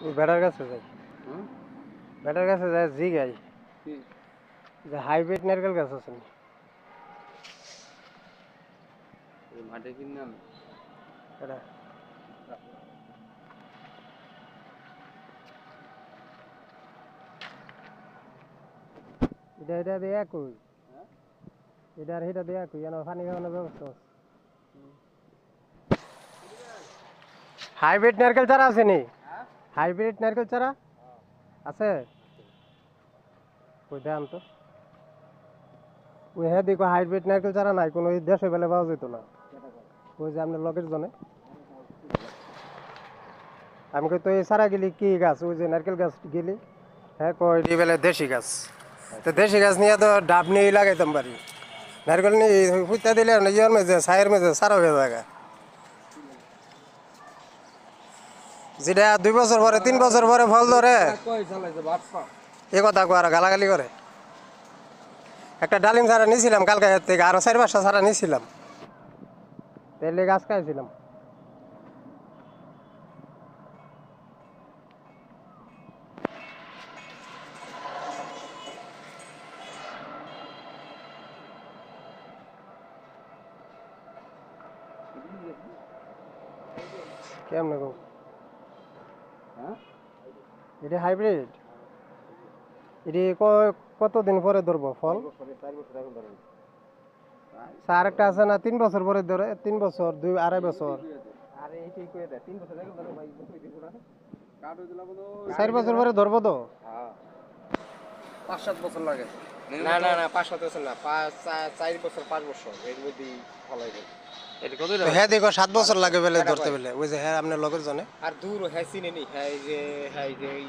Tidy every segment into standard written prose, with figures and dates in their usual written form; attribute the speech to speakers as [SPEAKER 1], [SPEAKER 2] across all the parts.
[SPEAKER 1] ওই বেটার কাছে যাই,
[SPEAKER 2] হুম
[SPEAKER 1] বেটার কাছে যাই জি গাই
[SPEAKER 2] কি
[SPEAKER 1] যে হাইব্রিড নারকেল গাছ আছে নি?
[SPEAKER 2] এই মাঠে কিনলাম
[SPEAKER 1] এটা এটা এটা দেয়া কই,
[SPEAKER 2] হ্যাঁ
[SPEAKER 1] এটা আর এটা দেয়া কই, যেন পানি খাওয়ানোর ব্যবস্থা আছে। হাইব্রিড নারকেল চারা আছে নি?
[SPEAKER 2] হ্যাঁ
[SPEAKER 1] হাইব্রিড নারকেল চারা আছে? কই দেন তো। ওই হ্যাঁ দেখো হাইব্রিড নারকেল চারা নাই, কোনো দেশে বেলে পাওয়া যেত না। ওই যে আপনার লগের জনে আমি কই তো এই চারা গেলি কি গাছ, ওই যে নারকেল গাছ গেলি, হ্যাঁ কই এই বেলে দেশি গাছ। তো দেশি গাছ নিয়ে তো ডাব নিয়ে লাগাইতাম পারি, নারকেল নিয়ে ফুটা দিলে ইয়ার মেঝে ছায়ের মেঝে সারা হয়ে জায়গা। যেটা 2 বছর পরে 3 বছর পরে ফল ধরে,
[SPEAKER 2] কই চালাইছে বাটপা
[SPEAKER 1] এ কথা কো আর গালাগালি করে। একটা ডালিম চারা নিয়েছিলাম কালকে থেকে, আরো 4-5টা চারা নিয়েছিলাম, তেলে গাছ খাইছিলাম। কেমনে গো?
[SPEAKER 2] হ্যাঁ
[SPEAKER 1] এটা হাইব্রিড, এটি কতদিন পরে ধরবো ফল?
[SPEAKER 2] 4 বছর এখন ধরেন
[SPEAKER 1] আর একটা আছে না 3 বছর পরে ধরে, 3 বছর 2-2.5 বছর,
[SPEAKER 2] আরে এইটাই কই দেয় 3 বছর এখন ধরে ভাই কই দিছ না কাট হই দিলা বলো
[SPEAKER 1] 4 বছর পরে ধরবো তো।
[SPEAKER 2] হ্যাঁ 5-7 বছর লাগে না না না 5-7 বছর না 4 বছর 5 বছর এর মধ্যেই ফলাইবে এটা কত
[SPEAKER 1] তো হ্যাঁ দেখো 7 বছর লাগে বেলে ধরতে বেলে, ওই যে হ্যাঁ আপনার লগের জনে।
[SPEAKER 2] আর দূর হ্যাঁ চিনে নি হ্যাঁ এই যে এই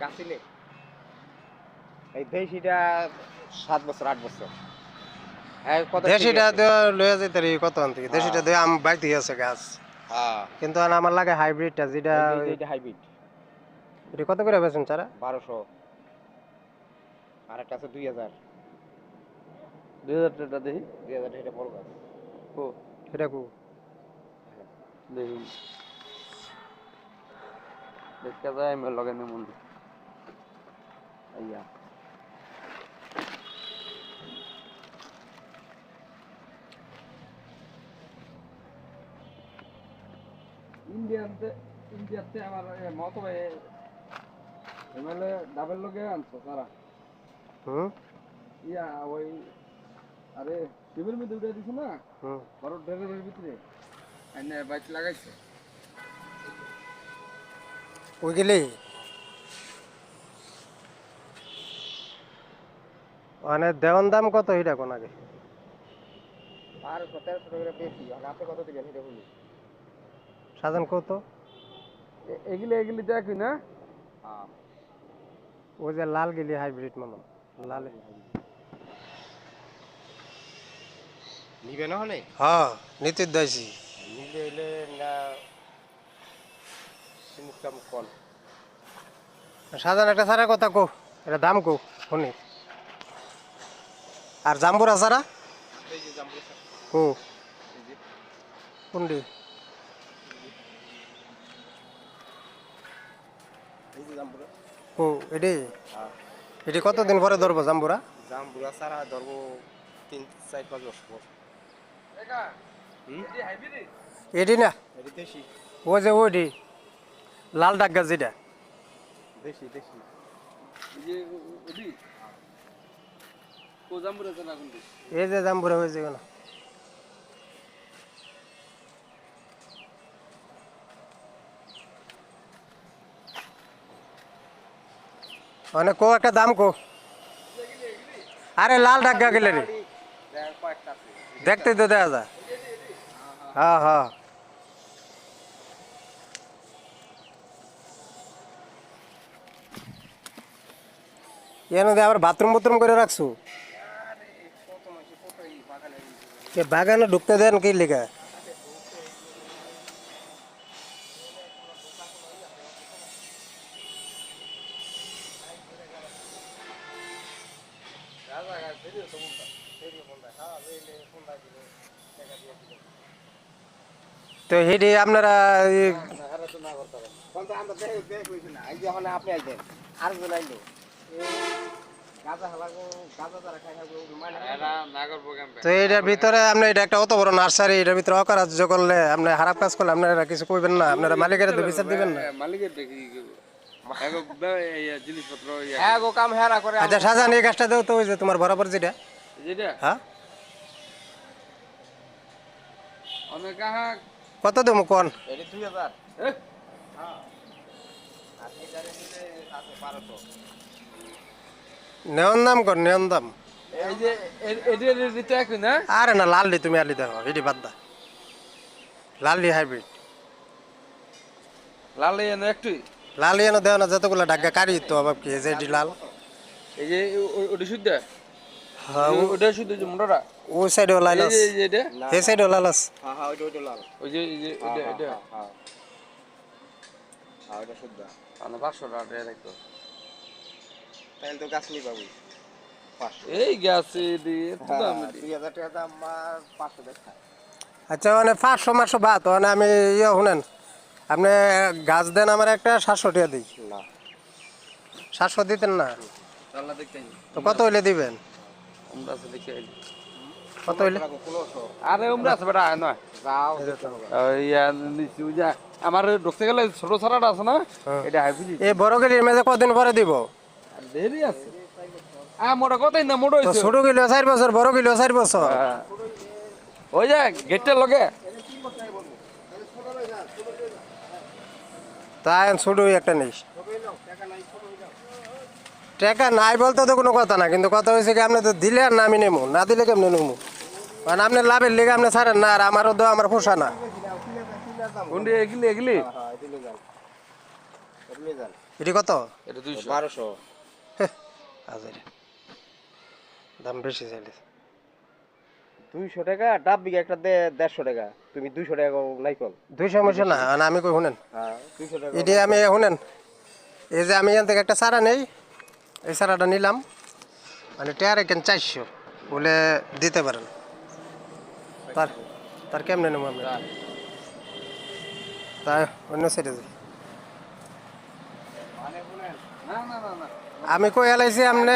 [SPEAKER 2] গাছিনে এই দেশিটা 7 বছর 8 বছর হ্যাঁ কত
[SPEAKER 1] দেশিটা দেওয়া লয়ে যেতে রি কত আন থেকে, দেশিটা দেওয়া আম বাইতে আছে গাছ,
[SPEAKER 2] হ্যাঁ
[SPEAKER 1] কিন্তু আমার লাগে হাইব্রিডটা যেটা।
[SPEAKER 2] এইটা হাইব্রিড
[SPEAKER 1] এটা কত করে বেচেন চারা?
[SPEAKER 2] 1200 আর একটা আছে 2000 2000 টাকা দেখি 2000 এটা বড় গাছ ও
[SPEAKER 1] এটা কু
[SPEAKER 2] দেখি দেখা যায় আমি লগে নেমন আইয়া ইন্ডিয়াতে আমার মত ভাই এমএলএ ডাবল লগে আনছো সারা
[SPEAKER 1] হুম
[SPEAKER 2] ইয়া ওই আরে টেবিল মধ্যে উঠে দিছ না
[SPEAKER 1] হুম
[SPEAKER 2] বড় ড্রাইভারের ভিতরে আইনে বাইক লাগাইছে
[SPEAKER 1] ওই গেলি মানে দেওয়ান দাম কত এটা কোন আগে?
[SPEAKER 2] আর 1700 টাকা বেশি আর আপনি কত দিবেন এটা বলি
[SPEAKER 1] সাজান কত?
[SPEAKER 2] এগুলি দেখি না হ্যাঁ
[SPEAKER 1] ওই যে লাল গেলি হাইব্রিড মামা, লাল
[SPEAKER 2] নিবে না হলে
[SPEAKER 1] হ্যাঁ নিতে দাইছি।
[SPEAKER 2] নিলে এলে না সিমুকাম কল
[SPEAKER 1] সাজান একটা সারা কথা কো, এটা দাম কো শুনি। আর জাম্বুরা সারা
[SPEAKER 2] এই যে জাম্বু
[SPEAKER 1] কো
[SPEAKER 2] এই যে
[SPEAKER 1] কোনটি?
[SPEAKER 2] এই যে জাম্বুরা
[SPEAKER 1] কো এটি,
[SPEAKER 2] হ্যাঁ
[SPEAKER 1] এটি কতদিন পরে ধরবো জাম্বুরা?
[SPEAKER 2] জাম্বুরা সারা ধরবো 3-4-5 বছর পর একা এটি হাইব্রিড
[SPEAKER 1] এটি না,
[SPEAKER 2] এটি দেশি
[SPEAKER 1] ওই যে ওইটি লাল ডাক গাছ যেটা।
[SPEAKER 2] দেশি দেশি এই যে ওদি কো জাম্বুরা জানা কোনটি
[SPEAKER 1] এই যে জাম্বুরা হয়েছে কেন মানে কো একটা দাম কো। আরে লাল ডাক গা গেলে রে,
[SPEAKER 2] কয়েকটা আছে
[SPEAKER 1] দেখতে তো দেখা যায়। হ্যাঁ হ্যাঁ এনে দিয়ে আবার বাথরুম বাথরুম করে রাখছো, কে বাগানে ঢুকতে দেন কি লেখা? তো হেডি আপনারা
[SPEAKER 2] কিন্তু আমরা দেখছি না এই যে এখন আপনি আইছেন আরেকজন আইলো গাঁজা হালাগো গাঁজা যারা খাই খাবো মানে
[SPEAKER 1] তো এটার ভিতরে আপনি এটা একটা অত বড় নার্সারি, এটার ভিতরে অকার্য করলে আপনি খারাপ কাজ করলে আপনারা কিছু কইবেন না, আপনারা মালিকের তো বিচার দিবেন না।
[SPEAKER 3] মালিকের দেখি জিনিসপত্র
[SPEAKER 2] হ্যাঁ গো কাম হেরা করে
[SPEAKER 1] আচ্ছা শাহজাহান এই গাছটা দেও তো, ওই যে তোমার বরাবর যেটা,
[SPEAKER 3] যেটা
[SPEAKER 1] হ্যাঁ
[SPEAKER 3] অনেক কাহা
[SPEAKER 1] কত দেবো কোন?
[SPEAKER 2] এটা 2000
[SPEAKER 3] এ
[SPEAKER 2] হ্যাঁ আর এটারে নিলে আছে 1200
[SPEAKER 1] নেওয়ার দাম কর, নেওয়ার দাম।
[SPEAKER 3] এই যে এটা দিতে একই না
[SPEAKER 1] আরে না লাললি, তুমি আলি দেখো এটি বাদ দা, লাললি হাইব্রিড।
[SPEAKER 3] লাল এনে একটুই
[SPEAKER 1] লাল এনে দেও না, যতগুলো ডাক্কা কারি তো অভাব কি, এই যে এটি লাল।
[SPEAKER 3] এই যে ওটা শুদ্ধ
[SPEAKER 1] হ্যাঁ
[SPEAKER 3] ওটা শুদ্ধ যে মোটাটা
[SPEAKER 1] ওই সাইডেও লাল
[SPEAKER 3] এই
[SPEAKER 1] আছে,
[SPEAKER 3] যে এটা
[SPEAKER 1] এই সাইডেও লাল আছে।
[SPEAKER 2] হ্যাঁ হ্যাঁ ওইটা লাল
[SPEAKER 3] ওই যে এই যে এটা এটা
[SPEAKER 2] হ্যাঁ হ্যাঁ ওইটা শুদ্ধ
[SPEAKER 3] মানে 500 টাকা দিয়ে রাখতো
[SPEAKER 2] তাহলে তো গাছ নি পাবো 500
[SPEAKER 3] এই গাছে দিয়ে তো দাম
[SPEAKER 2] 2000 টাকা দাম আর 500 দেখা
[SPEAKER 1] আচ্ছা মানে 500 মাসো বাদ, মানে আমি ইয়ে শুনেন, আপনি গাছ দেন আমার একটা 700 টাকা দিই,
[SPEAKER 2] না
[SPEAKER 1] 700 দিতেন না?
[SPEAKER 3] আল্লাহ দেখতে
[SPEAKER 1] তো কত হইলে দিবেন?
[SPEAKER 3] আমরা আছে দেখে
[SPEAKER 1] কত হইলে?
[SPEAKER 2] 1500
[SPEAKER 3] আরে আমরা আছে বেটা নয়
[SPEAKER 2] যাও
[SPEAKER 3] ইয়া নিচু যা আমার ঢুকতে গেলে ছোট ছাড়াটা আছে না এটা হাইব্রিড
[SPEAKER 1] এই বড় গেলির মেঝে কদিন পরে দিব?
[SPEAKER 3] দেরি আছে মোটা কথাই না মোটা
[SPEAKER 1] তো
[SPEAKER 3] হয়েছে
[SPEAKER 1] ছোট গেলেও 4 বছর, বড় গেলেও 4 বছর।
[SPEAKER 3] ওই যে গেটটার লগে
[SPEAKER 1] তাই ছোট একটা নেই, টাকা নাই বলতে তো কোনো কথা না, কিন্তু কথা হয়েছে কি আপনি তো দিলে আর না আমি নেবো, না দিলে কেমনি নেবো? মানে আপনার লাভের লিগে আপনি ছাড়েন না, আর আমারও তো আমার পোষা না।
[SPEAKER 3] কোনটি এগুলি এগুলি
[SPEAKER 2] হ্যাঁ এদিকে যান এদিকে যান
[SPEAKER 1] এটি কত?
[SPEAKER 3] এটা 200
[SPEAKER 2] 1200
[SPEAKER 1] হাজার দাম বেশি চাইলে।
[SPEAKER 2] 200 টাকা ডাব বিঘা একটা দে 150 টাকা তুমি 200 টাকা নাই কল
[SPEAKER 1] 200 মশা না, আর আমি কই শুনেন,
[SPEAKER 2] হ্যাঁ 200 টাকা
[SPEAKER 1] এটি আমি শুনেন, এই যে আমি এখান থেকে একটা চারা নেই, এই চারাটা নিলাম, মানে টেয়ার এখানে 400 বলে দিতে পারেন, তার তার কেমনে নেবো আমি? তাই অন্য সাইডে যাই।
[SPEAKER 3] না না না না
[SPEAKER 1] আমি কই এলাইছি আপনি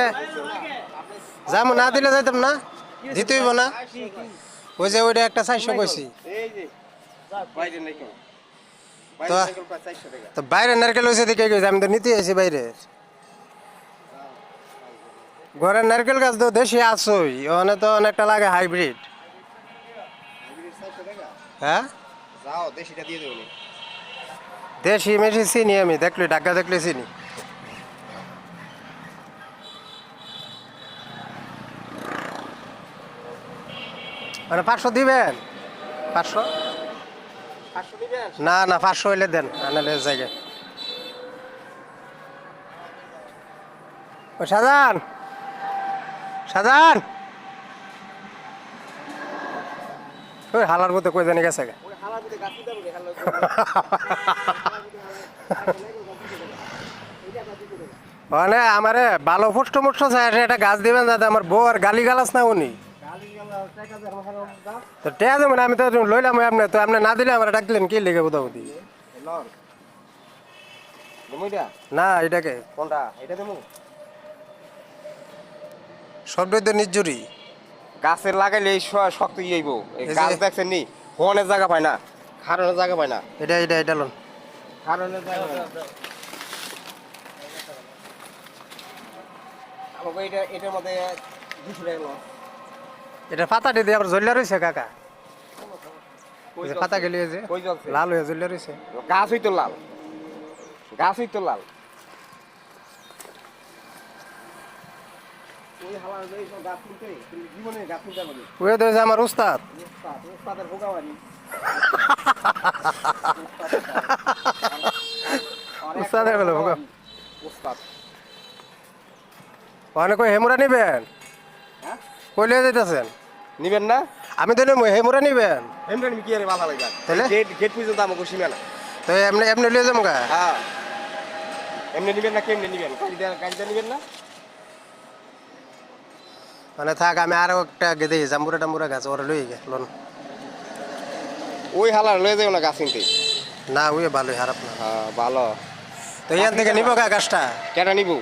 [SPEAKER 1] যাবো, না দিলে যাইতাম না, দিতে হইব না। ওই যে ওইটা একটা 400 কইছি,
[SPEAKER 2] এই যে বাইরে নাই কল
[SPEAKER 1] তো
[SPEAKER 2] বাইরে নাই কল 400 টাকা
[SPEAKER 1] তো বাইরে নারকেল হয়েছে দেখে গেছে, আমি তো নিতে আইছি বাইরে। ঘরের নারকেল গাছ তো দেশি আসই, ওখানে তো অনেকটা লাগে হাইব্রিড।
[SPEAKER 2] 400 টাকা
[SPEAKER 1] হ্যাঁ
[SPEAKER 2] যাও দেশিটা দিয়ে দেবো
[SPEAKER 1] দেশি মেশি চিনি, আমি দেখলি ঢাকা দেখলে চিনি। মানে 500 দিবেন? 500
[SPEAKER 2] 500 নিবেন
[SPEAKER 1] না না 500 হইলে দেন, আনালে জায়গায়। ও শাহজাহান, শাহজাহান ওই হালার মধ্যে কই জানি গেছে গা।
[SPEAKER 2] ওই হালার মধ্যে গাছ দিতে হবে হালার
[SPEAKER 1] মানে আমারে ভালো ফুষ্ট মুষ্ট চাই একটা গাছ দিবেন, যাতে আমার বউ আর গালি গালাস না উনি। তো টেয়া দেবেন, আমি তো লইলাম আপনি, তো আপনি না দিলে আমার ডাক দিলেন কি লেগে বুঝাবুদি?
[SPEAKER 2] লর দেমুইটা
[SPEAKER 1] না এটাকে
[SPEAKER 2] কোনটা এটা দেমু
[SPEAKER 1] সবটাই তো নিজুরি।
[SPEAKER 2] গাছের লাগাইলে এই শক্ত ইয়েইব এই
[SPEAKER 1] এই যে-
[SPEAKER 2] গাছ দেখছেন নি কোনের জায়গা পায় না খারনের জায়গা পায় না
[SPEAKER 1] এটা এটা এটা লোন
[SPEAKER 2] খারনের জায়গা পায় না আমাকে এটার মধ্যে 200 টাকা লস
[SPEAKER 1] এটা পাতাটি দিয়ে আবার জ্বলিয়া রয়েছে কাকা, এই যে পাতা গেলি যে
[SPEAKER 2] কই জ্বলছে
[SPEAKER 1] লাল হয়ে জ্বলিয়া রয়েছে।
[SPEAKER 2] গাছ হইতো লাল গাছ হইতো লাল ওই হালার যে সব গাছ তুলতে তুমি জীবনে গাছ তুলতে পারবে
[SPEAKER 1] ওই তো যে আমার উস্তাদ।
[SPEAKER 2] উস্তাদের ভোগাবানি
[SPEAKER 1] উস্তাদের বলে ভোগা।
[SPEAKER 2] উস্তাদ
[SPEAKER 1] ওখানে কই হেমুরা নিবেন?
[SPEAKER 2] হ্যাঁ
[SPEAKER 1] কইলে যেতেছেন?
[SPEAKER 2] নিবেন না
[SPEAKER 1] আমি তো নেবো, হেমুরা নিবেন?
[SPEAKER 2] এমনি আমি কি আরে ভালো লাগে
[SPEAKER 1] তাহলে?
[SPEAKER 2] গেট গেট পর্যন্ত আমাকে সীমা না
[SPEAKER 1] তো এমনি এমনি লিয়ে যাবো গা।
[SPEAKER 2] হ্যাঁ এমনি নিবেন না কেমনি নিবেন গাড়িটা নিবেন না
[SPEAKER 1] মানে থাক, আমি আরো একটা গেদে জাম্বুরা টাম্বুরা গাছ ওরা লই গে লোন।
[SPEAKER 2] ওই হালার লয়ে যাও না গাছ কিনতে
[SPEAKER 1] না ওই ভালোই খারাপ না।
[SPEAKER 2] হ্যাঁ ভালো।
[SPEAKER 1] তো এখান থেকে নিবো কা গাছটা?
[SPEAKER 2] কেটা নিবো?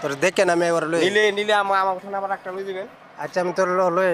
[SPEAKER 1] তোর দেখে না আমি এবার লই।
[SPEAKER 2] নিলে নিলে আমার কথা না আবার একটা লই দিবেন।
[SPEAKER 1] আচ্ছা আমি তোর লই